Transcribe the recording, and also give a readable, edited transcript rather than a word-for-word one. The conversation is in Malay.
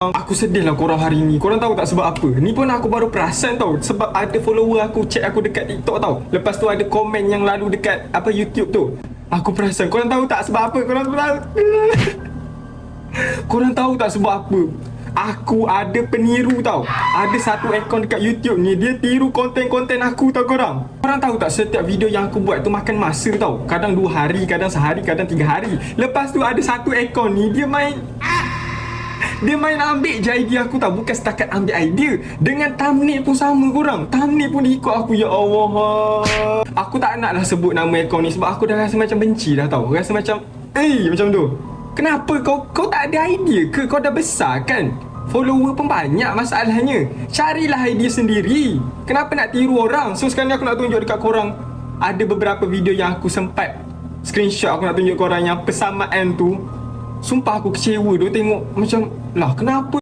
Aku sedih lah korang hari ni. Korang tahu tak sebab apa? Ni pun aku baru perasan tau. Sebab ada follower aku check aku dekat TikTok tau. Lepas tu ada komen yang lalu dekat apa YouTube tu. Aku perasan. Korang tahu tak sebab apa? Korang tahu? Korang tahu tak sebab apa? Aku ada peniru tau. Ada satu akaun dekat YouTube ni, dia tiru konten-konten aku tau korang. Korang tahu tak setiap video yang aku buat tu makan masa tau. Kadang 2 hari, kadang sehari, kadang 3 hari. Lepas tu ada satu akaun ni, dia main ambil je idea aku tau. Bukan setakat ambil idea, dengan thumbnail pun sama korang. Thumbnail pun dia ikut aku. Ya Allah. Aku tak nak lah sebut nama akaun ni sebab aku dah rasa macam benci dah tau. Rasa macam macam tu. Kenapa kau tak ada idea ke? Kau dah besar kan? Follower pun banyak masalahnya. Carilah idea sendiri. Kenapa nak tiru orang? So sekarang ni aku nak tunjuk dekat korang. Ada beberapa video yang aku sempat screenshot. Aku nak tunjuk korang yang persamaan tu. Sumpah aku kecewa tu tengok macam lah kenapa